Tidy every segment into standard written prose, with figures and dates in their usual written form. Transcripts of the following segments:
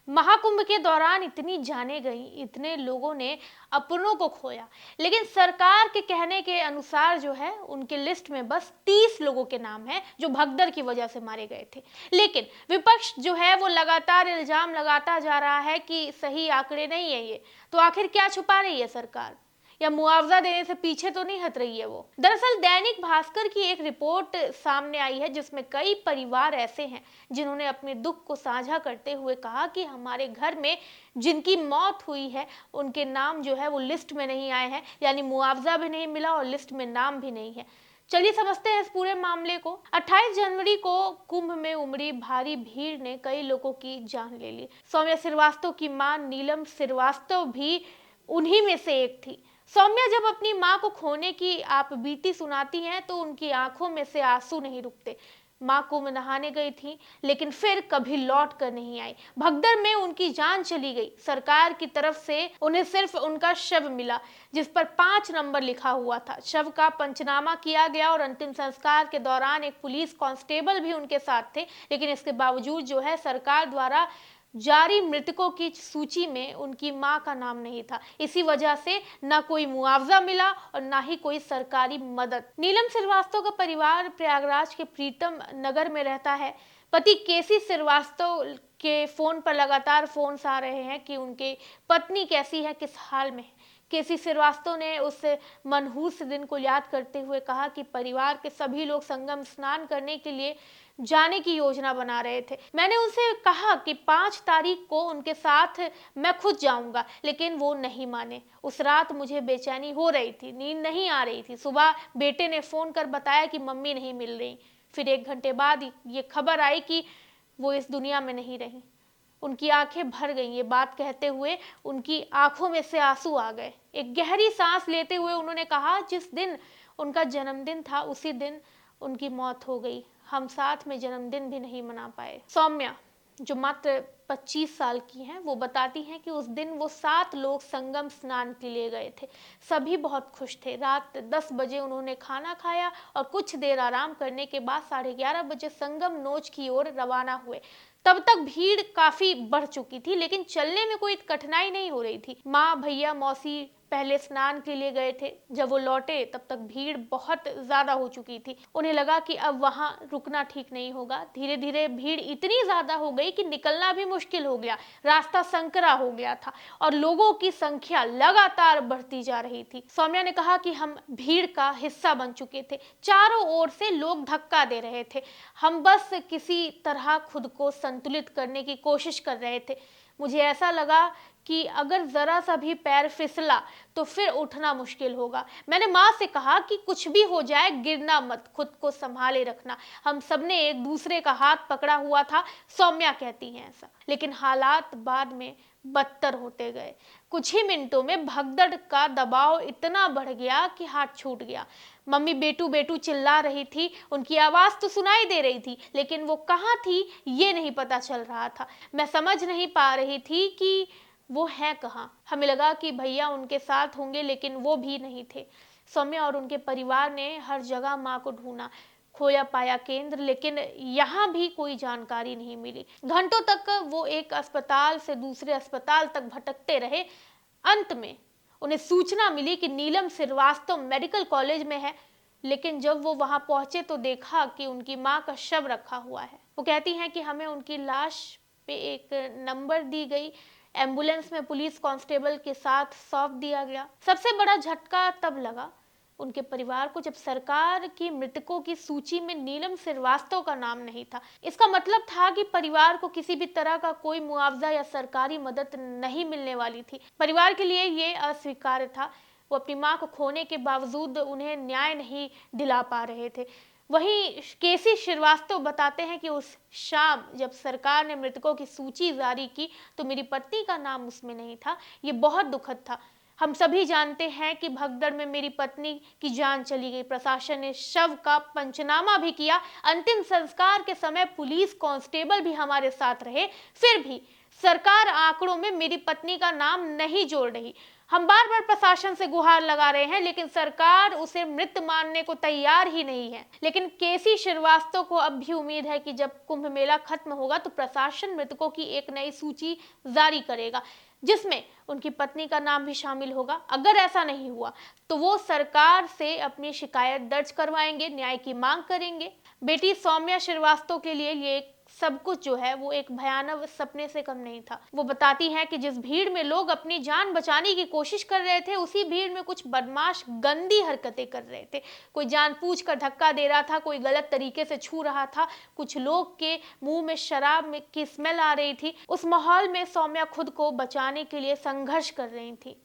महाकुंभ के दौरान इतनी जाने गई, इतने लोगों ने अपनों को खोया, लेकिन सरकार के कहने के अनुसार जो है उनके लिस्ट में बस 30 लोगों के नाम हैं जो भगदड़ की वजह से मारे गए थे। लेकिन विपक्ष जो है वो लगातार इल्जाम लगाता जा रहा है कि सही आंकड़े नहीं है ये। तो आखिर क्या छुपा रही है सरकार, या मुआवजा देने से पीछे तो नहीं हट रही है वो। दरअसल दैनिक भास्कर की एक रिपोर्ट सामने आई है जिसमें कई परिवार ऐसे हैं जिन्होंने अपने दुख को साझा करते हुए कहा कि हमारे घर में जिनकी मौत हुई है उनके नाम जो है वो लिस्ट में नहीं आए हैं, यानी मुआवजा भी नहीं मिला और लिस्ट में नाम भी नहीं है। चलिए समझते हैं इस पूरे मामले को। 28 जनवरी को कुंभ में उमड़ी भारी भीड़ ने कई लोगों की जान ले ली। सौम्या श्रीवास्तव की मां नीलम श्रीवास्तव भी उन्हीं में से एक थी। सौम्या जब अपनी मां को खोने की आप बीती सुनाती हैं तो उनकी आंखों में से आंसू नहीं रुकते। मां कुंभ नहाने गई थी लेकिन फिर कभी लौट कर नहीं आई। भगदड़ में उनकी जान चली गई। सरकार की तरफ से उन्हें सिर्फ उनका शव मिला जिस पर 5 नंबर लिखा हुआ था। शव का पंचनामा किया गया और अंतिम संस्कार के दौरान एक पुलिस कांस्टेबल भी उनके साथ थे, लेकिन इसके बावजूद जो है सरकार द्वारा जारी मृतकों की सूची में उनकी मां का नाम नहीं था। इसी वजह से न कोई मुआवजा मिला और न ही कोई सरकारी मदद। नीलम श्रीवास्तव का परिवार प्रयागराज के प्रीतम नगर में रहता है। पति केसी श्रीवास्तव के फोन पर लगातार फोन्स आ रहे हैं कि उनकी पत्नी कैसी है, किस हाल में है। केसी श्रीवास्तव ने उस मनहूस दिन को याद करते हुए कहा कि परिवार के सभी लोग संगम स्नान करने के लिए जाने की योजना बना रहे थे। मैंने उनसे कहा कि 5 तारीख को उनके साथ मैं खुद जाऊंगा, लेकिन वो नहीं माने। उस रात मुझे बेचैनी हो रही थी, नींद नहीं आ रही थी। सुबह बेटे ने फोन कर बताया कि मम्मी नहीं मिल रही। फिर 1 घंटे बाद ये खबर आई कि वो इस दुनिया में नहीं रही। उनकी आंखें भर गईं। ये बात कहते हुए उनकी आंखों में से आंसू आ गए। एक गहरी सांस लेते हुए उन्होंने कहा, जिस दिन उनका जन्मदिन था उसी दिन उनकी मौत हो गई। हम साथ में जन्मदिन भी नहीं मना पाए। सौम्या जो मात्र 25 साल की हैं, वो बताती हैं कि उस दिन वो 7 लोग संगम स्नान के लिए गए थे। सभी बहुत खुश थे। रात 10 बजे उन्होंने खाना खाया और कुछ देर आराम करने के बाद 11:30 बजे संगम नोच की ओर रवाना हुए। तब तक भीड़ काफी बढ़ चुकी थी, लेकिन चलने में कोई कठिनाई नहीं हो रही थी। माँ, भैया, मौसी पहले स्नान के लिए गए थे। जब वो लौटे तब तक भीड़ बहुत ज्यादा हो चुकी थी। उन्हें लगा कि अब वहां रुकना ठीक नहीं होगा। धीरे धीरे भीड़ इतनी ज्यादा हो गई कि निकलना भी मुश्किल हो गया। रास्ता संकरा हो गया था और लोगों की संख्या लगातार बढ़ती जा रही थी। सौम्या ने कहा कि हम भीड़ का हिस्सा बन चुके थे। चारों ओर से लोग धक्का दे रहे थे। हम बस किसी तरह खुद को संतुलित करने की कोशिश कर रहे थे। मुझे ऐसा लगा कि अगर जरा सा भी पैर फिसला तो फिर उठना मुश्किल होगा। मैंने माँ से कहा कि कुछ भी हो जाए गिरना मत, खुद को संभाले रखना। हम सबने एक दूसरे का हाथ पकड़ा हुआ था। सौम्या कहती हैं ऐसा। लेकिन हालात बाद में बदतर होते गए। कुछ ही मिनटों में भगदड़ का दबाव इतना बढ़ गया कि हाथ छूट गया। मम्मी बेटू बेटू चिल्ला रही थी। उनकी आवाज तो सुनाई दे रही थी, लेकिन वो कहाँ थी ये नहीं पता चल रहा था। मैं समझ नहीं पा रही थी कि वो है कहाँ। हमें लगा कि भैया उनके साथ होंगे, लेकिन वो भी नहीं थे। सौम्या और उनके परिवार ने हर जगह माँ को ढूंढा, खोया पाया केंद्र, लेकिन यहाँ भी कोई जानकारी नहीं मिली। घंटों तक वो एक अस्पताल से दूसरे अस्पताल तक भटकते रहे। अंत में उन्हें सूचना मिली कि नीलम श्रीवास्तव मेडिकल कॉलेज में है, लेकिन जब वो वहां पहुंचे तो देखा कि उनकी मां का शव रखा हुआ है। वो कहती हैं कि हमें उनकी लाश पे एक नंबर दी गई, एम्बुलेंस में पुलिस कांस्टेबल के साथ सौंप दिया गया। सबसे बड़ा झटका तब लगा उनके परिवार को जब सरकार की मृतकों की सूची में नीलम श्रीवास्तव का नाम नहीं था। इसका मतलब था कि परिवार को किसी भी तरह का कोई मुआवजा या सरकारी मदद नहीं मिलने वाली थी। परिवार के लिए ये अस्वीकार्य था। वो अपनी मां को खोने के बावजूद उन्हें न्याय नहीं दिला पा रहे थे। वहीं केसी श्रीवास्तव बताते हैं कि उस शाम जब सरकार ने मृतकों की सूची जारी की तो मेरी पत्नी का नाम उसमें नहीं था। ये बहुत दुखद था। हम सभी जानते हैं कि भगदड़ में मेरी पत्नी की जान चली गई। प्रशासन ने शव का पंचनामा भी किया। अंतिम संस्कार के समय पुलिस कांस्टेबल भी हमारे साथ रहे। फिर भी सरकार आंकड़ों में मेरी पत्नी का नाम नहीं जोड़ रही। हम बार बार प्रशासन से गुहार लगा रहे हैं, लेकिन सरकार उसे मृत मानने को तैयार ही नहीं है। लेकिन केसी श्रीवास्तव को अब भी उम्मीद है कि जब कुंभ मेला खत्म होगा तो प्रशासन मृतकों की एक नई सूची जारी करेगा, जिसमें उनकी पत्नी का नाम भी शामिल होगा। अगर ऐसा नहीं हुआ तो वो सरकार से अपनी शिकायत दर्ज करवाएंगे, न्याय की मांग करेंगे। बेटी सौम्या श्रीवास्तव के लिए ये सब कुछ जो है वो एक भयानक सपने से कम नहीं था। वो बताती हैं कि जिस भीड़ में लोग अपनी जान बचाने की कोशिश कर रहे थे, उसी भीड़ में कुछ बदमाश गंदी हरकतें कर रहे थे। कोई जानबूझकर धक्का दे रहा था, कोई गलत तरीके से छू रहा था, कुछ लोग के मुंह में शराब में की स्मेल आ रही थी। उस माहौल में सौम्या खुद को बचाने के लिए संघर्ष कर रही थी।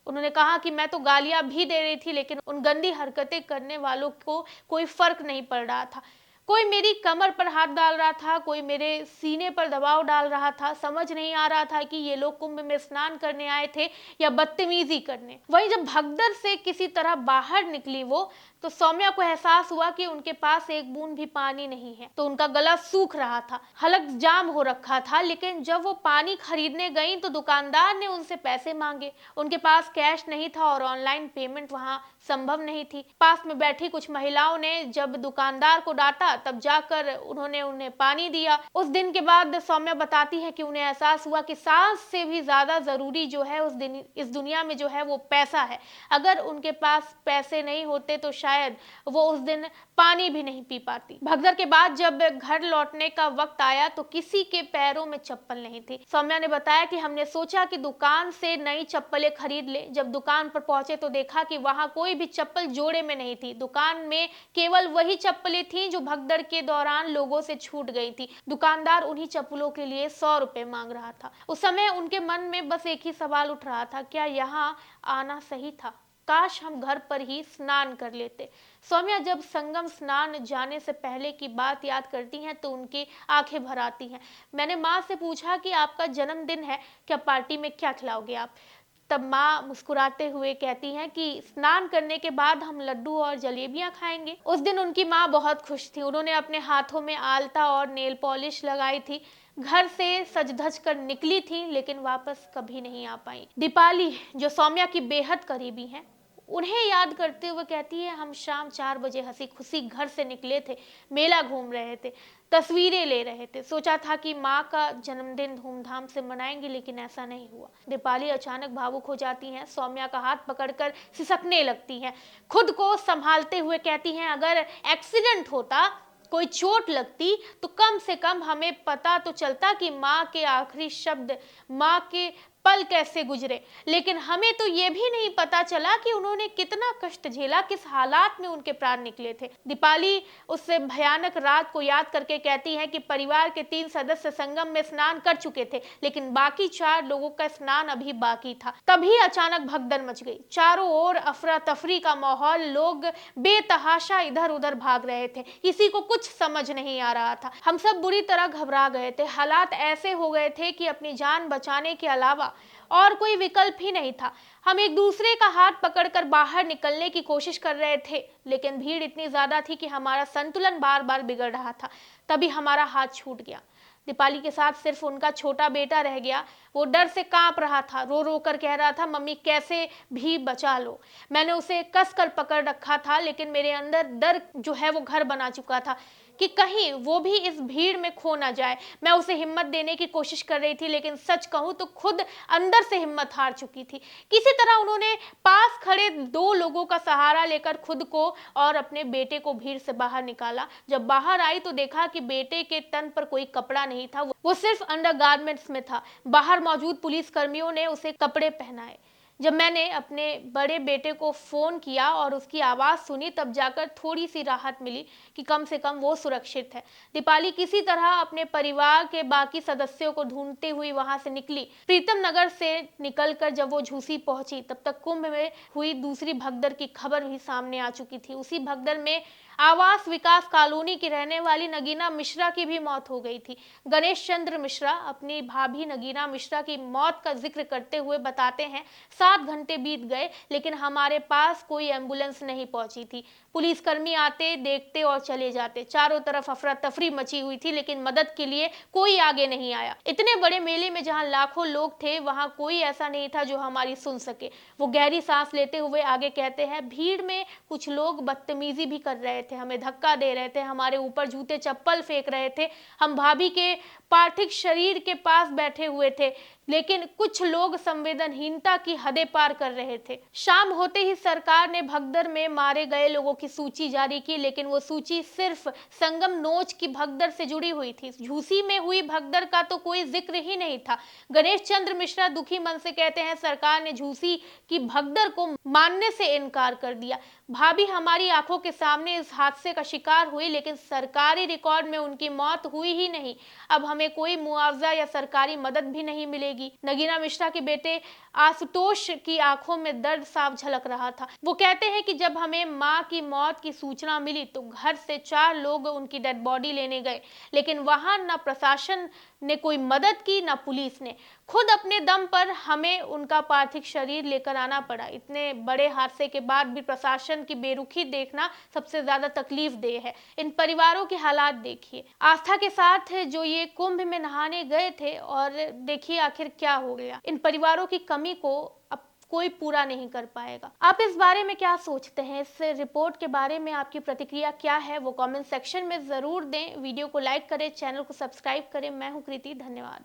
उन्होंने कहा कि मैं तो गालियां भी दे रही थी, लेकिन उन गंदी हरकतें करने वालों को कोई फर्क नहीं पड़ रहा था। कोई मेरी कमर पर हाथ डाल रहा था, कोई मेरे सीने पर दबाव डाल रहा था। समझ नहीं आ रहा था कि ये लोग कुंभ में स्नान करने आए थे या बदतमीजी करने। वहीं जब भगदड़ से किसी तरह बाहर निकली वो, तो सौम्या को एहसास हुआ कि उनके पास एक बूंद भी पानी नहीं है। तो उनका गला सूख रहा था, हलक जाम हो रखा था। लेकिन जब वो पानी खरीदने गई तो दुकानदार ने उनसे पैसे मांगे। उनके पास कैश नहीं था और ऑनलाइन पेमेंट वहां संभव नहीं थी। पास में बैठी कुछ महिलाओं ने जब दुकानदार को डांटा, तब जाकर उन्होंने उन्हें पानी दिया। उस दिन के बाद सौम्या बताती है कि उन्हें एहसास हुआ कि सांस से भी ज्यादा जरूरी जो है इस दुनिया में जो है वो पैसा है। अगर उनके पास पैसे नहीं होते तो शायद वो उस दिन पानी भी नहीं पी पाती। भगदड़ के बाद जब घर लौटने का वक्त आया तो किसी के पैरों में चप्पल नहीं थी। सौम्या ने बताया कि हमने सोचा कि दुकान से नई चप्पलें खरीद ले। जब दुकान पर पहुंचे तो देखा कि वहां कोई भी चप्पल जोड़े में नहीं थी। दुकान में केवल वही चप्पलें थी जो भगदड़ के दौरान लोगों से छूट गई थी। दुकानदार उन्हीं चप्पलों के लिए 100 रुपए मांग रहा था। उस समय उनके मन में बस एक ही सवाल उठ रहा था, क्या यहाँ आना सही था? काश हम घर पर ही स्नान कर लेते। सौम्या जब संगम स्नान जाने से पहले की बात याद करती हैं तो उनकी आंखें भर आती हैं। मैंने माँ से पूछा कि आपका जन्मदिन है, क्या पार्टी में क्या खिलाओगे आप? तब माँ मुस्कुराते हुए कहती हैं कि स्नान करने के बाद हम लड्डू और जलेबियां खाएंगे। उस दिन उनकी माँ बहुत खुश थी। उन्होंने अपने हाथों में आलता और नेल पॉलिश लगाई थी। घर से सज धज कर निकली थी, लेकिन वापस कभी नहीं आ पाई। दीपाली, जो सौम्या की बेहद करीबी हैं, उन्हें याद करते हुए कहती है, हम शाम 4 बजे हंसी खुशी घर से निकले थे, मेला घूम रहे थे, तस्वीरें ले रहे थे। सोचा था कि माँ का जन्मदिन धूमधाम से मनाएंगे, लेकिन ऐसा नहीं हुआ। दीपाली अचानक भावुक हो जाती हैं, सौम्या का हाथ पकड़कर सिसकने लगती हैं। खुद को संभालते हुए कहती हैं, अगर एक्सीडेंट होता, कोई चोट लगती, तो कम से कम हमें पता तो चलता कि माँ के आखिरी शब्द, माँ के पल कैसे गुजरे। लेकिन हमें तो ये भी नहीं पता चला कि उन्होंने कितना कष्ट झेला, किस हालात में उनके प्राण निकले थे। दीपाली उससे भयानक रात को याद करके कहती है कि परिवार के 3 सदस्य संगम में स्नान कर चुके थे, लेकिन बाकी 4 लोगों का स्नान अभी बाकी था। तभी अचानक भगदड़ मच गई। चारों ओर अफरा तफरी का माहौल, लोग बेतहाशा इधर उधर भाग रहे थे। किसी को कुछ समझ नहीं आ रहा था। हम सब बुरी तरह घबरा गए थे। हालात ऐसे हो गए थे कि अपनी जान बचाने के अलावा और कोई विकल्प ही नहीं था। हम एक दूसरे का हाथ पकड़कर बाहर निकलने की कोशिश कर रहे थे, लेकिन भीड़ इतनी ज्यादा थी कि हमारा संतुलन बार बार बिगड़ रहा था। तभी हमारा हाथ छूट गया। दीपाली के साथ सिर्फ उनका छोटा बेटा रह गया। वो डर से कांप रहा था, रो रो कर कह रहा था, मम्मी कैसे भी बचा लो। मैंने उसे कस कर पकड़ रखा था, लेकिन मेरे अंदर डर जो है वो घर बना चुका था कि कहीं वो भी इस भीड़ में खो ना जाए। मैं उसे हिम्मत देने की कोशिश कर रही थी, लेकिन सच कहूं तो खुद अंदर से हिम्मत हार चुकी थी। किसी तरह उन्होंने पास खड़े 2 लोगों का सहारा लेकर खुद को और अपने बेटे को भीड़ से बाहर निकाला। जब बाहर आई तो देखा कि बेटे के तन पर कोई कपड़ा नहीं था, वो सिर्फ अंडरगारमेंट्स में था। बाहर मौजूद पुलिस कर्मियों ने उसे कपड़े पहनाए। जब मैंने अपने बड़े बेटे को फोन किया और उसकी आवाज सुनी, तब जाकर थोड़ी सी राहत मिली कि कम से कम वो सुरक्षित है। दीपाली किसी तरह अपने परिवार के बाकी सदस्यों को ढूंढते हुई वहां से निकली। प्रीतम नगर से निकलकर जब वो झूसी पहुंची, तब तक कुंभ में हुई दूसरी भगदड़ की खबर भी सामने आ चुकी थी। उसी भगदड़ में आवास विकास कॉलोनी की रहने वाली नगीना मिश्रा की भी मौत हो गई थी। गणेश चंद्र मिश्रा अपनी भाभी नगीना मिश्रा की मौत का जिक्र करते हुए बताते हैं, 7 घंटे बीत गए लेकिन हमारे पास कोई एम्बुलेंस नहीं पहुंची थी। पुलिसकर्मी आते, देखते और चले जाते। चारों तरफ अफरा तफरी मची हुई थी लेकिन मदद के लिए कोई आगे नहीं आया। इतने बड़े मेले में जहां लाखों लोग थे वहां कोई ऐसा नहीं था जो हमारी सुन सके। वो गहरी सांस लेते हुए आगे कहते हैं, भीड़ में कुछ लोग बदतमीजी भी कर रहे थे, हमें धक्का दे रहे थे, हमारे ऊपर जूते चप्पल फेंक रहे थे। हम भाभी के पार्थिव शरीर के पास बैठे हुए थे लेकिन कुछ लोग संवेदनहीनता की हदें पार कर रहे थे। शाम होते ही सरकार ने भगदड़ में मारे गए लोगों की सूची जारी की लेकिन वो सूची सिर्फ संगम नोच की भगदड़ से जुड़ी हुई थी। झूसी में हुई भगदड़ का तो कोई जिक्र ही नहीं था। गणेश चंद्र मिश्रा दुखी मन से कहते हैं, सरकार ने झूसी की भगदड़ को मानने से इनकार कर दिया। भाभी हमारी आंखों के सामने इस हादसे का शिकार हुई लेकिन सरकारी रिकॉर्ड में उनकी मौत हुई ही नहीं। अब हमें कोई मुआवजा या सरकारी मदद भी नहीं मिलेगी। नगीना मिश्रा के बेटे आशुतोष की आंखों में दर्द साफ झलक रहा था। वो कहते हैं कि जब हमें मां की मौत की सूचना मिली तो घर से 4 लोग उनकी डेड बॉडी लेने गए लेकिन वहां न प्रशासन ने कोई मदद की न पुलिस ने। खुद अपने दम पर हमें उनका पार्थिव शरीर लेकर आना पड़ा। इतने बड़े हादसे के बाद भी प्रशासन की बेरुखी देखना सबसे ज्यादा तकलीफ देह है। इन परिवारों के हालात देखिए, आस्था के साथ जो ये कुंभ में नहाने गए थे और देखिए आखिर क्या हो गया। इन परिवारों की कमी को अब कोई पूरा नहीं कर पाएगा। आप इस बारे में क्या सोचते हैं? इस रिपोर्ट के बारे में आपकी प्रतिक्रिया क्या है वो कमेंट सेक्शन में जरूर दें। वीडियो को लाइक करें, चैनल को सब्सक्राइब करें। मैं हूं कृति, धन्यवाद।